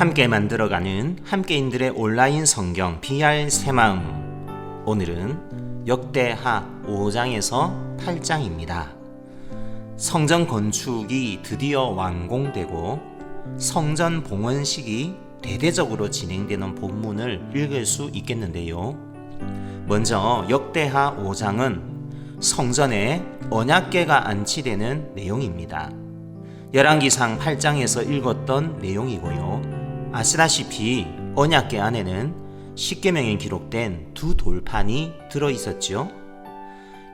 함께 만들어가는 함께인들의 온라인 성경 BR 새마음. 오늘은 역대하 5장에서 8장입니다. 성전 건축이 드디어 완공되고 성전 봉헌식이 대대적으로 진행되는 본문을 읽을 수 있겠는데요. 먼저 역대하 5장은 성전에 언약궤가 안치되는 내용입니다. 열왕기상 8장에서 읽었던 내용이고요. 아시다시피 언약궤 안에는 십계명에 기록된 두 돌판이 들어있었죠.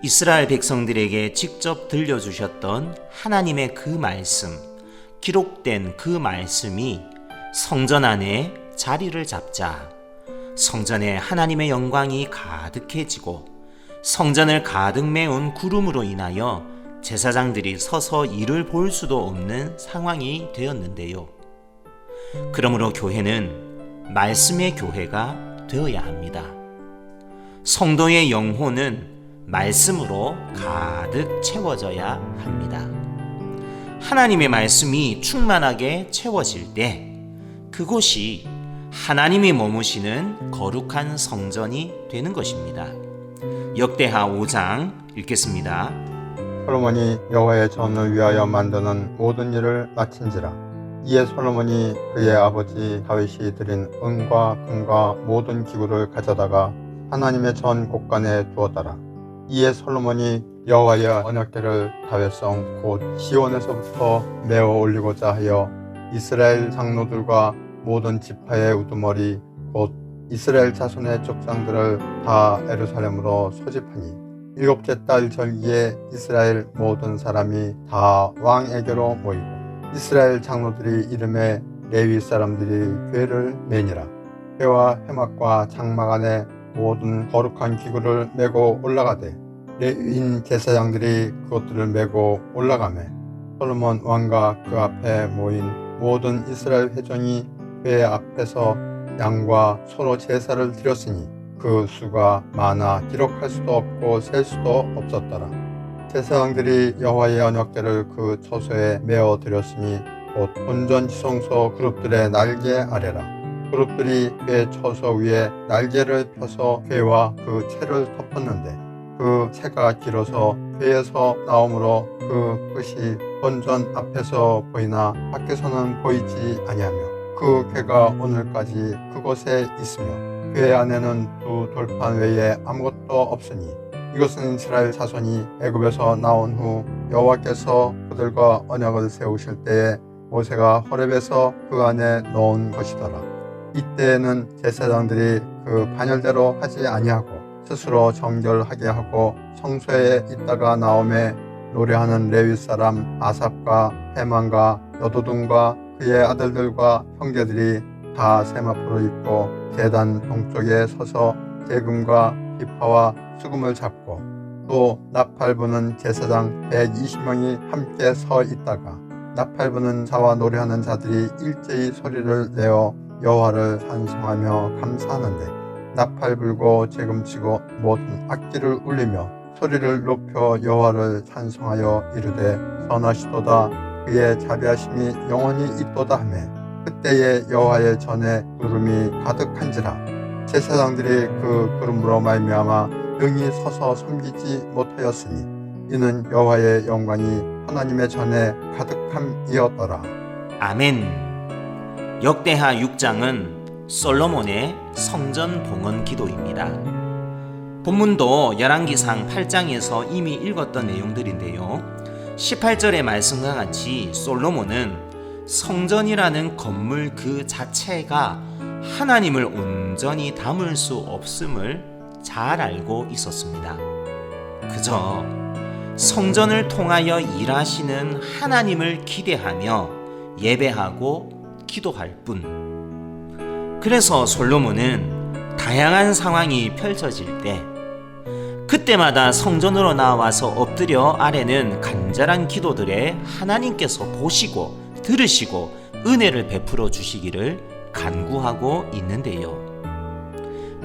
이스라엘 백성들에게 직접 들려주셨던 하나님의 그 말씀, 기록된 그 말씀이 성전 안에 자리를 잡자 성전에 하나님의 영광이 가득해지고 성전을 가득 메운 구름으로 인하여 제사장들이 서서 일을 볼 수도 없는 상황이 되었는데요. 그러므로 교회는 말씀의 교회가 되어야 합니다. 성도의 영혼은 말씀으로 가득 채워져야 합니다. 하나님의 말씀이 충만하게 채워질 때 그곳이 하나님이 머무시는 거룩한 성전이 되는 것입니다. 역대하 5장 읽겠습니다. 솔로몬이 여호와의 전을 위하여 만드는 모든 일을 마친지라. 이에 솔로몬이 그의 아버지 다윗이 드린 은과 금과 모든 기구를 가져다가 하나님의 전 곳간에 두었더라. 이에 솔로몬이 여호와의 언약궤를 다윗성 곧 시온에서부터 메어 올리고자 하여 이스라엘 장로들과 모든 지파의 우두머리 곧 이스라엘 자손의 족장들을 다 예루살렘으로 소집하니 일곱째 달 절기에 이스라엘 모든 사람이 다 왕에게로 모이고 이스라엘 장로들이 이름에 레위 사람들이 궤를 매니라. 궤와 회막과 장막 안에 모든 거룩한 기구를 메고 올라가되 레위인 제사장들이 그것들을 메고 올라가매 솔로몬 왕과 그 앞에 모인 모든 이스라엘 회중이 궤 앞에서 양과 소로 제사를 드렸으니 그 수가 많아 기록할 수도 없고 셀 수도 없었더라. 제사장들이 여호와의 언약궤를 그 처소에 메어 드렸으니 곧 본전 지성소 그룹들의 날개 아래라. 그룹들이 궤 처소 위에 날개를 펴서 궤와 그 채를 덮었는데 그 채가 길어서 궤에서 나오므로 그 끝이 본전 앞에서 보이나 밖에서는 보이지 아니하며 그 궤가 오늘까지 그곳에 있으며 궤 안에는 두 돌판 외에 아무것도 없으니 이것은 이스라엘 자손이 애굽에서 나온 후 여호와께서 그들과 언약을 세우실 때에 모세가 호렙에서 그 안에 넣은 것이더라. 이때에는 제사장들이 그 반열대로 하지 아니하고 스스로 정결하게 하고 성소에 있다가 나오매 노래하는 레위 사람 아삽과 헤만과 여도둔과 그의 아들들과 형제들이 다 세마포를 입고 제단 동쪽에 서서 재금과 비파와 수금을 잡고 또 나팔 부는 제사장 120명이 함께 서 있다가 나팔 부는 자와 노래하는 자들이 일제히 소리를 내어 여호와를 찬송하며 감사하는데 나팔 불고 재금 치고 모든 악기를 울리며 소리를 높여 여호와를 찬송하여 이르되 선하시도다 그의 자비하심이 영원히 있도다 하매 그때에 여호와의 전에 구름이 가득한지라. 제사장들이 그 구름으로 말미암아 능히 서서 섬기지 못하였으니 이는 여호와의 영광이 하나님의 전에 가득함이었더라. 아멘. 역대하 6장은 솔로몬의 성전 봉헌 기도입니다. 본문도 열왕기상 8장에서 이미 읽었던 내용들인데요. 18절의 말씀과 같이 솔로몬은 성전이라는 건물 그 자체가 하나님을 온전히 담을 수 없음을 잘 알고 있었습니다. 그저 성전을 통하여 일하시는 하나님을 기대하며 예배하고 기도할 뿐. 그래서 솔로몬은 다양한 상황이 펼쳐질 때 그때마다 성전으로 나와서 엎드려 아뢰는 간절한 기도들에 하나님께서 보시고 들으시고 은혜를 베풀어 주시기를 간구하고 있는데요.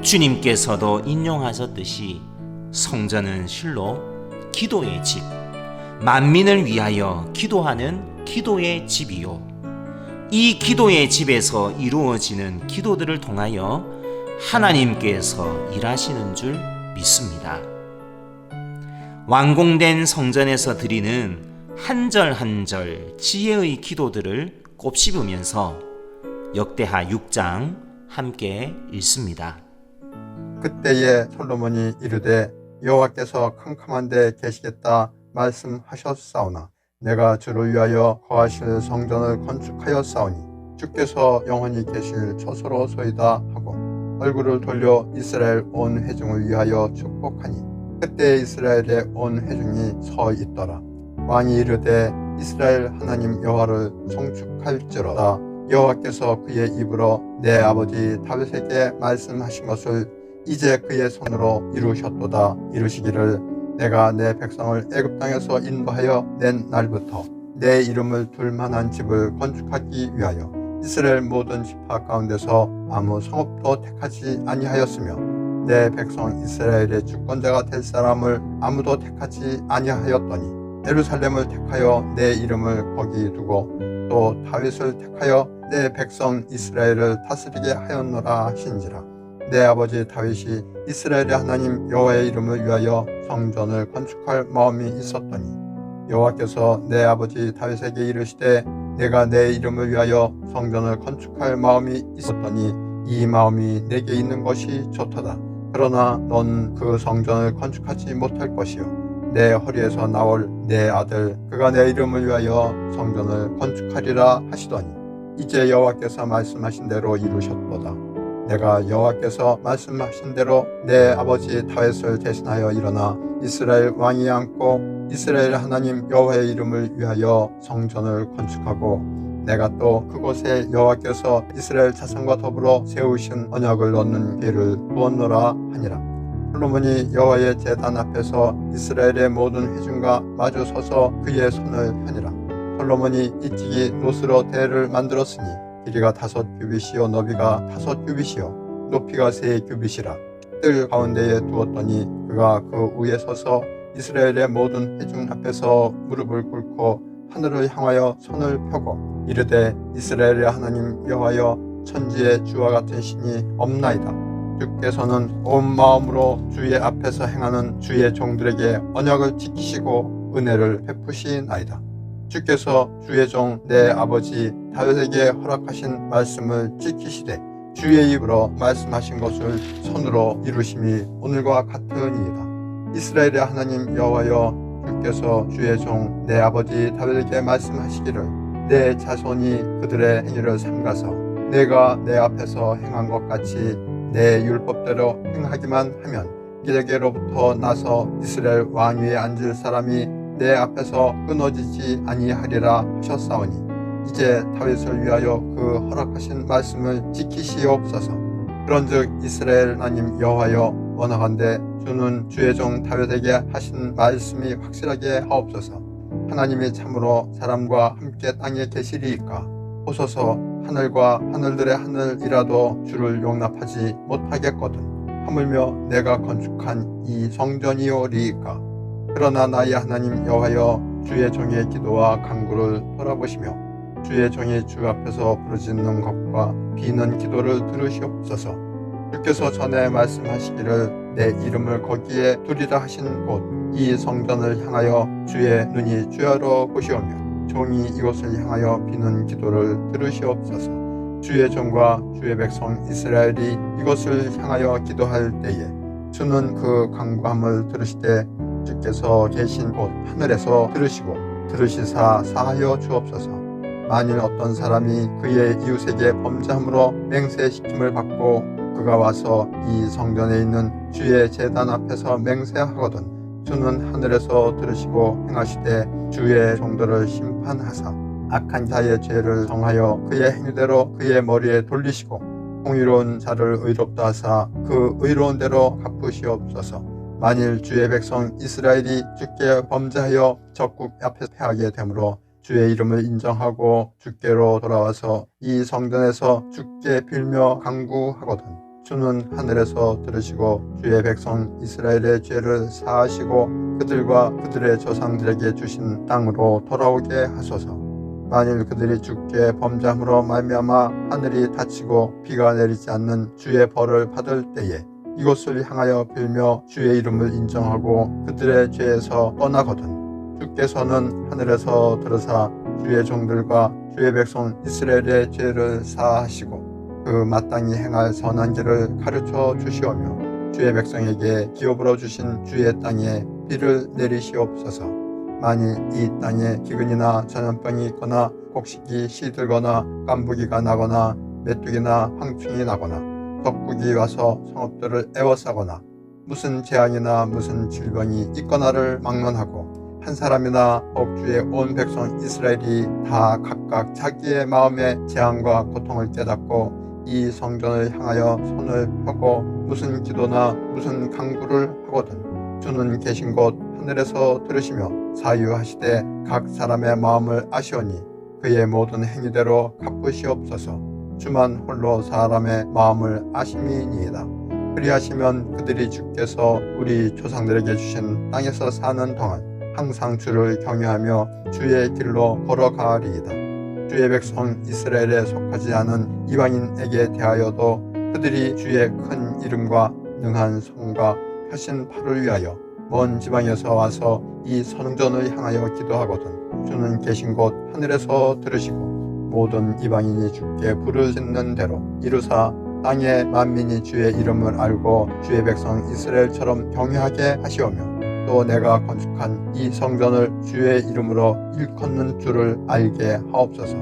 주님께서도 인용하셨듯이 성전은 실로 기도의 집, 만민을 위하여 기도하는 기도의 집이요 이 기도의 집에서 이루어지는 기도들을 통하여 하나님께서 일하시는 줄 믿습니다. 완공된 성전에서 드리는 한 절 한 절 지혜의 기도들을 곱씹으면서 역대하 6장 함께 읽습니다. 그때에 솔로몬이 이르되 여호와께서 캄캄한 데 계시겠다 말씀하셨사오나 내가 주를 위하여 거하실 성전을 건축하였사오니 주께서 영원히 계실 처소로소이다 하고 얼굴을 돌려 이스라엘 온 회중을 위하여 축복하니 그때 이스라엘의 온 회중이 서 있더라. 왕이 이르되 이스라엘 하나님 여호와를 송축할지로다. 여호와께서 그의 입으로 내 아버지 다윗에게 말씀하신 것을 이제 그의 손으로 이루셨도다. 이루시기를 내가 내 백성을 애굽 땅에서 인도하여 낸 날부터 내 이름을 둘 만한 집을 건축하기 위하여 이스라엘 모든 지파 가운데서 아무 성읍도 택하지 아니하였으며 내 백성 이스라엘의 주권자가 될 사람을 아무도 택하지 아니하였더니 예루살렘을 택하여 내 이름을 거기 두고 또 다윗을 택하여 내 백성 이스라엘을 다스리게 하였노라 하신지라. 내 아버지 다윗이 이스라엘의 하나님 여호와의 이름을 위하여 성전을 건축할 마음이 있었더니 여호와께서 내 아버지 다윗에게 이르시되 내가 내 이름을 위하여 성전을 건축할 마음이 있었더니 이 마음이 내게 있는 것이 좋도다. 그러나 넌 그 성전을 건축하지 못할 것이요 내 허리에서 나올 내 아들 그가 내 이름을 위하여 성전을 건축하리라 하시더니 이제 여호와께서 말씀하신 대로 이루셨도다. 내가 여호와께서 말씀하신 대로 내 아버지 다윗을 대신하여 일어나 이스라엘 왕이 앉고 이스라엘 하나님 여호와의 이름을 위하여 성전을 건축하고 내가 또 그곳에 여호와께서 이스라엘 자손과 더불어 세우신 언약을 넣는 기회를 두었노라 하니라. 솔로몬이 여호와의 제단 앞에서 이스라엘의 모든 회중과 마주 서서 그의 손을 펴니라. 솔로몬이 이찍이 노스로 대를 만들었으니 길이가 5규빗이요 너비가 5규빗이요 높이가 3규빗이라. 뜰 가운데에 두었더니 그가 그 위에 서서 이스라엘의 모든 회중 앞에서 무릎을 꿇고 하늘을 향하여 손을 펴고 이르되 이스라엘의 하나님 여호와여 천지의 주와 같은 신이 없나이다. 주께서는 온 마음으로 주의 앞에서 행하는 주의 종들에게 언약을 지키시고 은혜를 베푸시나이다. 주께서 주의 종 내 아버지 다윗에게 허락하신 말씀을 지키시되 주의 입으로 말씀하신 것을 손으로 이루심이 오늘과 같으니이다. 이스라엘의 하나님 여호와여 주께서 주의 종 내 아버지 다윗에게 말씀하시기를 내 자손이 그들의 행위를 삼가서 내가 내 앞에서 행한 것 같이 내 율법대로 행하기만 하면 기레게로부터 나서 이스라엘 왕위에 앉을 사람이 내 앞에서 끊어지지 아니하리라 하셨사오니 이제 다윗을 위하여 그 허락하신 말씀을 지키시옵소서. 그런즉 이스라엘 하나님 여호와여 원하건대 주는 주의 종 다윗에게 하신 말씀이 확실하게 하옵소서. 하나님이 참으로 사람과 함께 땅에 계시리이까. 보소서 하늘과 하늘들의 하늘이라도 주를 용납하지 못하겠거든. 하물며 내가 건축한 이 성전이오리이까. 그러나 나의 하나님 여호와여 주의 종의 기도와 간구를 돌아보시며 주의 종이 주 앞에서 부르짖는 것과 비는 기도를 들으시옵소서. 주께서 전에 말씀하시기를 내 이름을 거기에 두리라 하신 곳 이 성전을 향하여 주의 눈이 주야로 보시오며 종이 이곳을 향하여 비는 기도를 들으시옵소서. 주의 종과 주의 백성 이스라엘이 이곳을 향하여 기도할 때에 주는 그 간구함을 들으시되 주께서 계신 곳 하늘에서 들으시고 들으시사 사하여 주옵소서. 만일 어떤 사람이 그의 이웃에게 범죄함으로 맹세시킴을 받고 그가 와서 이 성전에 있는 주의 제단 앞에서 맹세하거든 주는 하늘에서 들으시고 행하시되 주의 종들을 심판하사 악한 자의 죄를 정하여 그의 행위대로 그의 머리에 돌리시고 공의로운 자를 의롭다 하사 그 의로운 대로 갚으시옵소서. 만일 주의 백성 이스라엘이 주께 범죄하여 적국 앞에 패하게 되므로 주의 이름을 인정하고 주께로 돌아와서 이 성전에서 주께 빌며 간구하거든 주는 하늘에서 들으시고 주의 백성 이스라엘의 죄를 사하시고 그들과 그들의 조상들에게 주신 땅으로 돌아오게 하소서. 만일 그들이 주께 범죄함으로 말미암아 하늘이 닫히고 비가 내리지 않는 주의 벌을 받을 때에 이곳을 향하여 빌며 주의 이름을 인정하고 그들의 죄에서 떠나거든 주께서는 하늘에서 들으사 주의 종들과 주의 백성 이스라엘의 죄를 사하시고 그 마땅히 행할 선한 길을 가르쳐 주시오며 주의 백성에게 기업으로 주신 주의 땅에 비를 내리시옵소서. 만일 이 땅에 기근이나 전염병이 있거나 곡식이 시들거나 깐부기가 나거나 메뚜기나 황충이 나거나 적국이 와서 성읍들을 에워싸거나 무슨 재앙이나 무슨 질병이 있거나를 막론하고 한 사람이나 억주의 온 백성 이스라엘이 다 각각 자기의 마음의 재앙과 고통을 깨닫고 이 성전을 향하여 손을 펴고 무슨 기도나 무슨 간구를 하거든 주는 계신 곳 하늘에서 들으시며 사유하시되 각 사람의 마음을 아시오니 그의 모든 행위대로 갚으시옵소서. 주만 홀로 사람의 마음을 아심이니이다. 그리하시면 그들이 주께서 우리 조상들에게 주신 땅에서 사는 동안 항상 주를 경외하며 주의 길로 걸어가리이다. 주의 백성 이스라엘에 속하지 않은 이방인에게 대하여도 그들이 주의 큰 이름과 능한 손과 펴신 팔을 위하여 먼 지방에서 와서 이 성전을 향하여 기도하거든 주는 계신 곳 하늘에서 들으시고 모든 이방인이 주께 부르짖는 대로 이루사 땅의 만민이 주의 이름을 알고 주의 백성 이스라엘처럼 경외하게 하시오며 또 내가 건축한 이 성전을 주의 이름으로 일컫는 줄을 알게 하옵소서.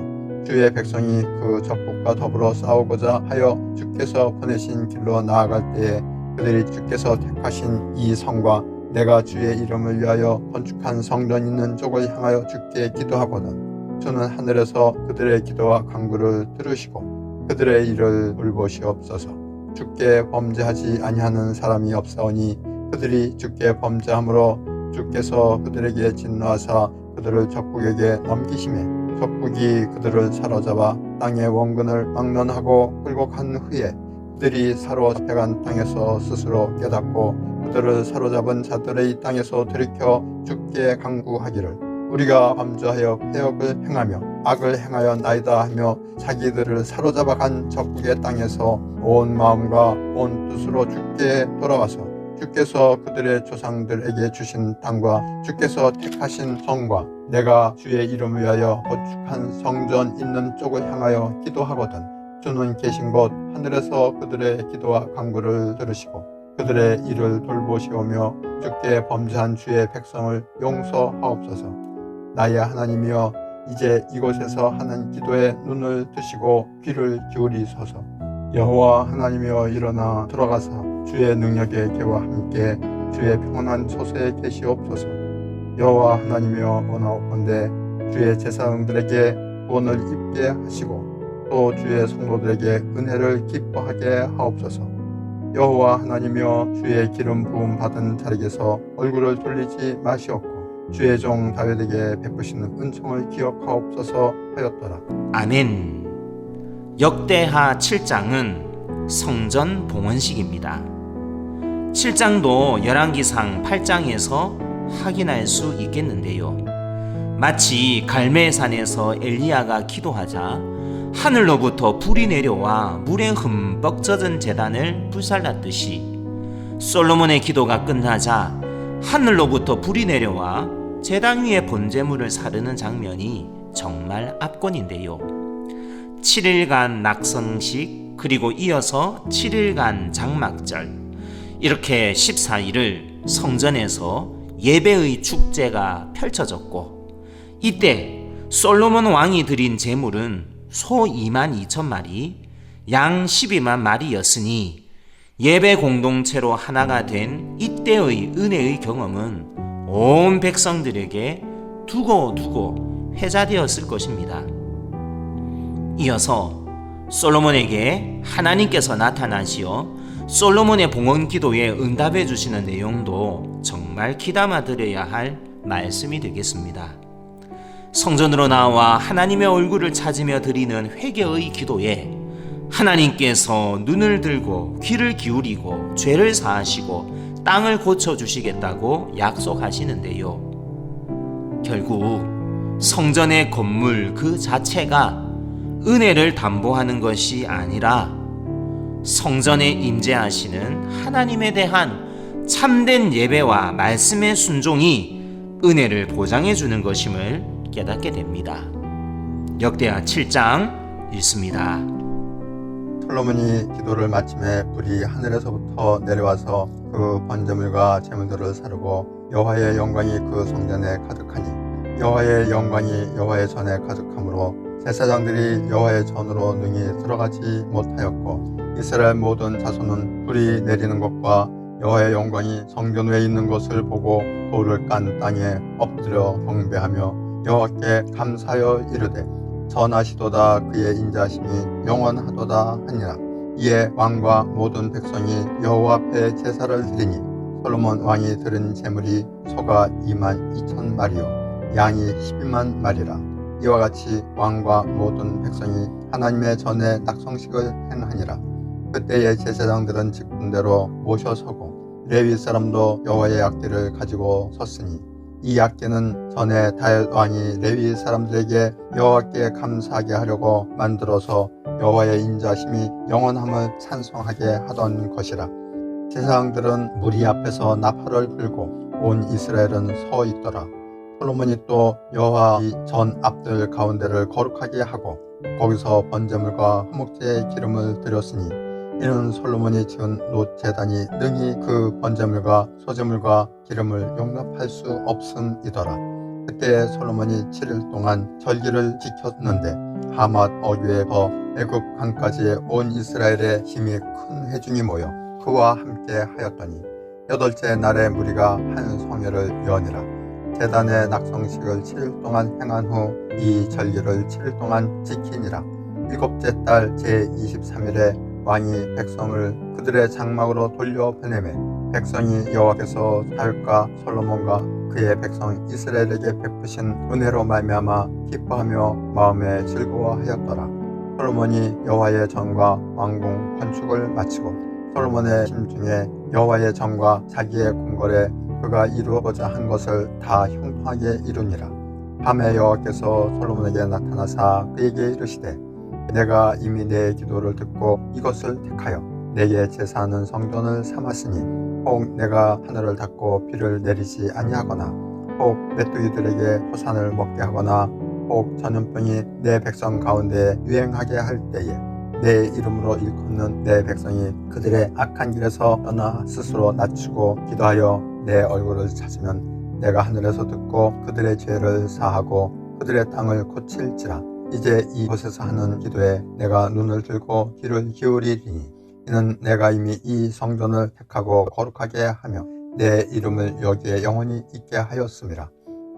주의 백성이 그 적국과 더불어 싸우고자 하여 주께서 보내신 길로 나아갈 때에 그들이 주께서 택하신 이 성과 내가 주의 이름을 위하여 건축한 성전 있는 쪽을 향하여 주께 기도하거든 주는 하늘에서 그들의 기도와 간구를 들으시고 그들의 일을 돌보시옵소서. 주께 범죄하지 아니하는 사람이 없사오니 그들이 주께 범죄함으로 주께서 그들에게 진노하사 그들을 적국에게 넘기심에 적국이 그들을 사로잡아 땅의 원근을 막론하고 끌고 간 후에 그들이 사로잡혀간 땅에서 스스로 깨닫고 그들을 사로잡은 자들의 땅에서 들이켜 주께 간구하기를 우리가 범죄하여 패역을 행하며 악을 행하여 나이다 하며 자기들을 사로잡아 간 적국의 땅에서 온 마음과 온 뜻으로 주께 돌아와서 주께서 그들의 조상들에게 주신 땅과 주께서 택하신 성과 내가 주의 이름을 위하여 건축한 성전 있는 쪽을 향하여 기도하거든 주는 계신 곳 하늘에서 그들의 기도와 간구를 들으시고 그들의 일을 돌보시오며 주께 범죄한 주의 백성을 용서하옵소서. 나의 하나님이여 이제 이곳에서 하는 기도에 눈을 뜨시고 귀를 기울이소서. 여호와 하나님이여 일어나 돌아가사 주의 능력의 개와 함께 주의 평안한 처소에 계시옵소서. 여호와 하나님이여 원하옵건대 주의 제사장들에게 구원을 입게 하시고 또 주의 성도들에게 은혜를 기뻐하게 하옵소서. 여호와 하나님이여 주의 기름 부음 받은 자에게서 얼굴을 돌리지 마시옵고 주의 종 다윗에게 베푸시는 은총을 기억하옵소서 하였더라. 아멘. 역대하 7장은 성전 봉헌식입니다. 7장도 열왕기상 8장에서 확인할 수 있겠는데요. 마치 갈멜산에서 엘리야가 기도하자 하늘로부터 불이 내려와 물에 흠뻑 젖은 제단을 불살랐듯이 솔로몬의 기도가 끝나자 하늘로부터 불이 내려와 제단 위에 번제물을 사르는 장면이 정말 압권인데요. 7일간 낙성식 그리고 이어서 7일간 장막절 이렇게 14일을 성전에서 예배의 축제가 펼쳐졌고 이때 솔로몬 왕이 드린 제물은 소 22,000마리, 양 12만 마리였으니 예배 공동체로 하나가 된 이때의 은혜의 경험은 온 백성들에게 두고두고 회자되었을 것입니다. 이어서 솔로몬에게 하나님께서 나타나시어 솔로몬의 봉헌 기도에 응답해 주시는 내용도 정말 귀담아 들어야 할 말씀이 되겠습니다. 성전으로 나와 하나님의 얼굴을 찾으며 드리는 회개의 기도에 하나님께서 눈을 들고 귀를 기울이고 죄를 사하시고 땅을 고쳐주시겠다고 약속하시는데요. 결국 성전의 건물 그 자체가 은혜를 담보하는 것이 아니라 성전에 임재하시는 하나님에 대한 참된 예배와 말씀의 순종이 은혜를 보장해 주는 것임을 깨닫게 됩니다. 역대하 7장 읽습니다. 솔로몬이 기도를 마침에 불이 하늘에서부터 내려와서 그 번제물과 제물들을 사르고 여호와의 영광이 그 성전에 가득하니 여호와의 영광이 여호와의 전에 가득하므로 제사장들이 여호와의 전으로 능히 들어가지 못하였고 이스라엘 모든 자손은 불이 내리는 것과 여호와의 영광이 성전 외에 있는 것을 보고 돌을 깐 땅에 엎드려 경배하며 여호와께 감사하여 이르되 전하시도다 그의 인자하심이 영원하도다 하니라. 이에 왕과 모든 백성이 여호와 앞에 제사를 드리니 솔로몬 왕이 드린 제물이 소가 2만 2천 마리요 양이 12만 마리라. 이와 같이 왕과 모든 백성이 하나님의 전에 낙성식을 행하니라. 그때의 제사장들은 직분대로 모셔서고 레위 사람도 여호와의 약궤를 가지고 섰으니 이 약궤는 전에 다윗 왕이 레위 사람들에게 여호와께 감사하게 하려고 만들어서 여호와의 인자심이 영원함을 찬송하게 하던 것이라. 제사장들은 무리 앞에서 나팔을 불고 온 이스라엘은 서 있더라. 솔로몬이 또 여호와의 전 앞들 가운데를 거룩하게 하고 거기서 번제물과 화목제의 기름을 드렸으니 이는 솔로몬이 지은 놋 제단이 능히 그 번제물과 소제물과 기름을 용납할 수 없음이더라. 그때 솔로몬이 7일 동안 절기를 지켰는데 하맛 어귀에서 애굽 강까지 온 이스라엘의 힘이 큰 회중이 모여 그와 함께 하였더니 8째 날에 무리가 한 성회를 여니라. 제단의 낙성식을 7일 동안 행한 후 이 절기를 7일 동안 지키니라. 7째 달 제23일에 왕이 백성을 그들의 장막으로 돌려 보내매 백성이 여호와께서 다윗과 솔로몬과 그의 백성 이스라엘에게 베푸신 은혜로 말미암아 기뻐하며 마음에 즐거워하였더라. 솔로몬이 여호와의 전과 왕궁 건축을 마치고 솔로몬의 심중에 여호와의 전과 자기의 궁궐에 그가 이루어보자 한 것을 다 형통하게 이루니라. 밤에 여호와께서 솔로몬에게 나타나사 그에게 이르시되 내가 이미 내 기도를 듣고 이것을 택하여 내게 제사하는 성전을 삼았으니 혹 내가 하늘을 닫고 비를 내리지 아니하거나 혹 메뚜기들에게 호산을 먹게 하거나 혹 전염병이 내 백성 가운데 유행하게 할 때에 내 이름으로 일컫는 내 백성이 그들의 악한 길에서 떠나 스스로 낮추고 기도하여 내 얼굴을 찾으면 내가 하늘에서 듣고 그들의 죄를 사하고 그들의 땅을 고칠지라. 이제 이곳에서 하는 기도에 내가 눈을 들고 귀를 기울이리니 이는 내가 이미 이 성전을 택하고 거룩하게 하며 내 이름을 여기에 영원히 있게 하였음이라.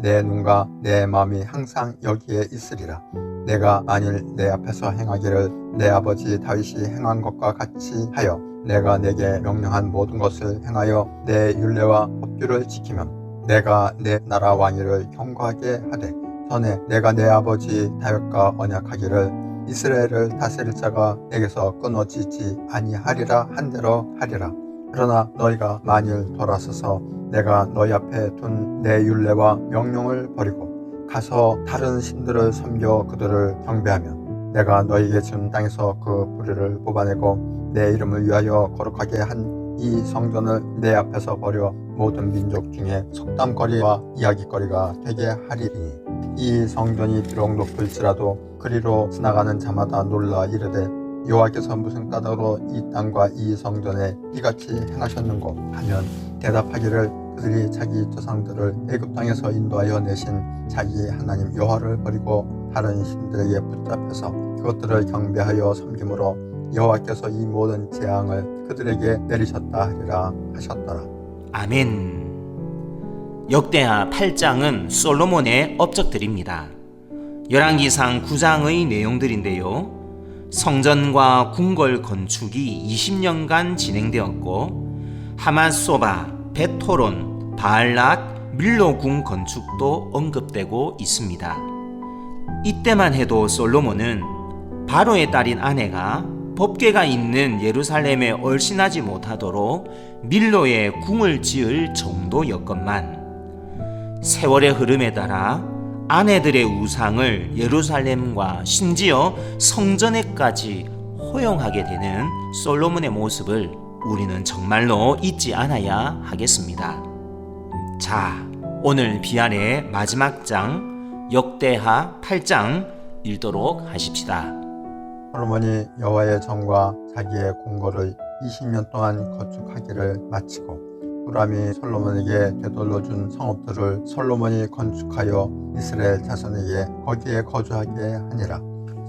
내 눈과 내 마음이 항상 여기에 있으리라. 내가 만일 내 앞에서 행하기를 내 아버지 다윗이 행한 것과 같이 하여 내가 내게 명령한 모든 것을 행하여 내 율례와 법규를 지키면 내가 내 나라 왕위를 견고하게 하되 전에 내가 내 아버지 다윗과 언약하기를 이스라엘을 다스릴 자가 내게서 끊어지지 아니하리라 한 대로 하리라. 그러나 너희가 만일 돌아서서 내가 너희 앞에 둔 내 율례와 명령을 버리고 가서 다른 신들을 섬겨 그들을 경배하면 내가 너희에게 준 땅에서 그 뿌리를 뽑아내고 내 이름을 위하여 거룩하게 한 이 성전을 내 앞에서 버려 모든 민족 중에 속담거리와 이야기거리가 되게 하리니 이 성전이 비록 높을지라도 그리로 지나가는 자마다 놀라 이르되 여호와께서 무슨 까닭으로 이 땅과 이 성전에 이같이 행하셨는고 하면 대답하기를 그들이 자기 조상들을 애굽 땅에서 인도하여 내신 자기 하나님 여호와를 버리고 다른 신들에게 붙잡혀서 그것들을 경배하여 섬김으로 여호와께서 이 모든 재앙을 그들에게 내리셨다 하리라 하셨더라. 아멘. 역대하 8장은 솔로몬의 업적들입니다. 열왕기상 9장의 내용들인데요. 성전과 궁궐 건축이 20년간 진행되었고 하맛소바, 베토론, 바알락, 밀로궁 건축도 언급되고 있습니다. 이때만 해도 솔로몬은 바로의 딸인 아내가 법궤가 있는 예루살렘에 얼씬하지 못하도록 밀로에 궁을 지을 정도였건만 세월의 흐름에 따라 아내들의 우상을 예루살렘과 심지어 성전에까지 허용하게 되는 솔로몬의 모습을 우리는 정말로 잊지 않아야 하겠습니다. 자, 오늘 비알의 마지막 장 역대하 8장 읽도록 하십시다. 솔로몬이 여호와의 전과 자기의 궁궐을 20년 동안 건축하기를 마치고 후람이 솔로몬에게 되돌려 준 성읍들을 솔로몬이 건축하여 이스라엘 자손에게 거기에 거주하게 하니라.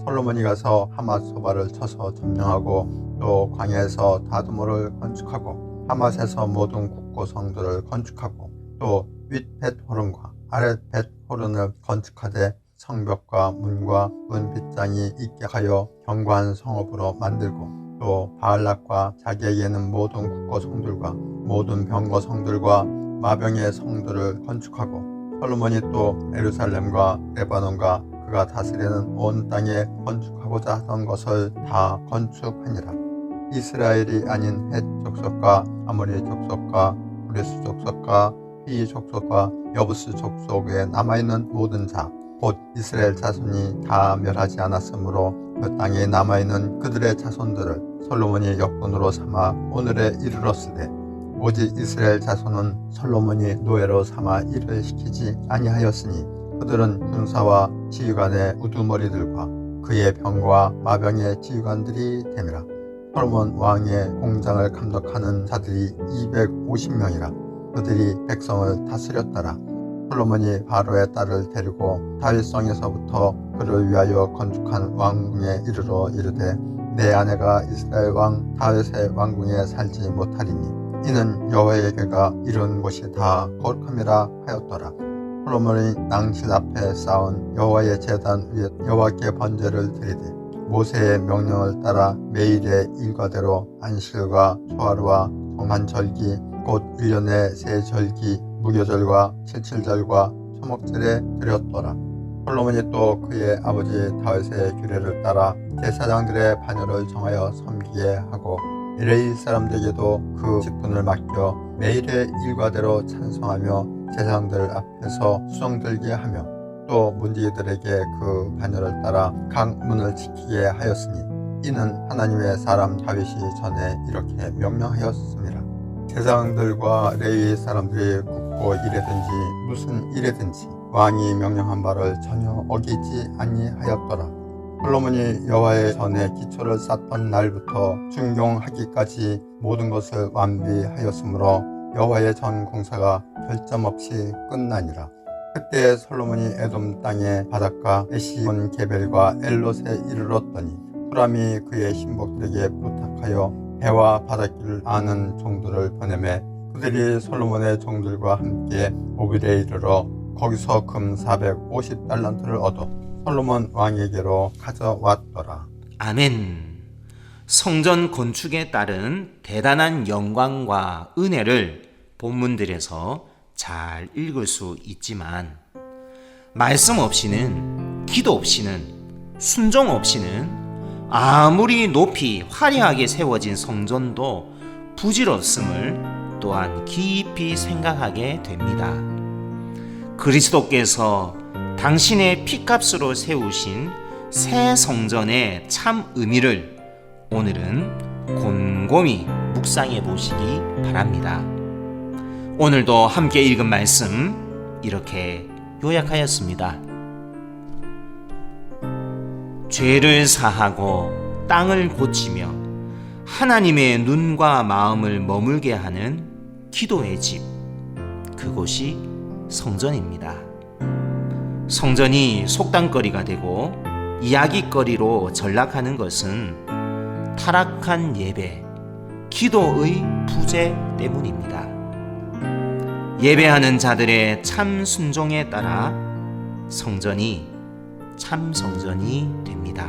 솔로몬이 가서 하맛소바를 쳐서 점령하고 또 광야에서 다두모를 건축하고 하맛에서 모든 국고성들을 건축하고 또 윗벳호른과 아랫벳호른을 건축하되 성벽과 문과 문 빗장이 있게 하여 견고한 성읍으로 만들고 또 바알락과 자기에게는 모든 국고성들과 모든 병거성들과 마병의 성들을 건축하고 솔로몬이 또 예루살렘과 레바논과 그가 다스리는 온 땅에 건축하고자 하던 것을 다 건축하니라. 이스라엘이 아닌 헷 족속과 아모리 족속과 브리스 족속과 휘 족속과 여부스 족속에 남아있는 모든 자 곧 이스라엘 자손이 다 멸하지 않았으므로 그 땅에 남아있는 그들의 자손들을 솔로몬이 역군으로 삼아 오늘에 이르렀으되 오직 이스라엘 자손은 솔로몬이 노예로 삼아 일을 시키지 아니하였으니 그들은 군사와 지휘관의 우두머리들과 그의 병과 마병의 지휘관들이 됨이라. 솔로몬 왕의 공장을 감독하는 자들이 250명이라. 그들이 백성을 다스렸더라. 솔로몬이 바로의 딸을 데리고 다윗성에서부터 그를 위하여 건축한 왕궁에 이르러 이르되 내 아내가 이스라엘 왕 다윗의 왕궁에 살지 못하리니 이는 여호와의 궤가 이룬 곳이 다 거룩함이라 하였더라. 솔로몬이 낭실 앞에 쌓은 여호와의 제단 위에 여호와께 번제를 드리되 모세의 명령을 따라 매일의 일과대로 안식일과 초하루와 정한절기 곧 1년의 세 절기 무교절과 칠칠절과 초목절에 드렸더라. 솔로몬이 또 그의 아버지 다윗의 규례를 따라 제사장들의 반열을 정하여 섬기게 하고 레위 사람들에게도 그 직분을 맡겨 매일의 일과대로 찬송하며 제사장들 앞에서 수종 들게 하며 또 문지기들에게 그 반열을 따라 각 문을 지키게 하였으니 이는 하나님의 사람 다윗이 전에 이렇게 명령하였습니다. 제사장들과 레위 사람들이 굽고 일에든지 무슨 일에든지 왕이 명령한 바를 전혀 어기지 아니하였더라. 솔로몬이 여호와의 전에 기초를 쌓던 날부터 준공하기까지 모든 것을 완비하였으므로 여호와의 전 공사가 결점 없이 끝나니라. 그때 솔로몬이 에돔 땅의 바닷가 에시온 게벨과 엘롯에 이르렀더니 후람이 그의 신복들에게 부탁하여 배와 바닷길을 아는 종들을 보내매 그들이 솔로몬의 종들과 함께 오빌에 이르러 거기서 금 450달란트를 얻어 솔로몬 왕에게로 가져왔더라. 아멘. 성전 건축에 따른 대단한 영광과 은혜를 본문들에서 잘 읽을 수 있지만 말씀 없이는, 기도 없이는, 순종 없이는 아무리 높이 화려하게 세워진 성전도 부질없음을 또한 깊이 생각하게 됩니다. 그리스도께서 당신의 피값으로 세우신 새 성전의 참 의미를 오늘은 곰곰이 묵상해 보시기 바랍니다. 오늘도 함께 읽은 말씀 이렇게 요약하였습니다. 죄를 사하고 땅을 고치며 하나님의 눈과 마음을 머물게 하는 기도의 집, 그곳이 성전입니다. 성전이 속담거리가 되고 이야기거리로 전락하는 것은 타락한 예배, 기도의 부재 때문입니다. 예배하는 자들의 참 순종에 따라 성전이 참 성전이 됩니다.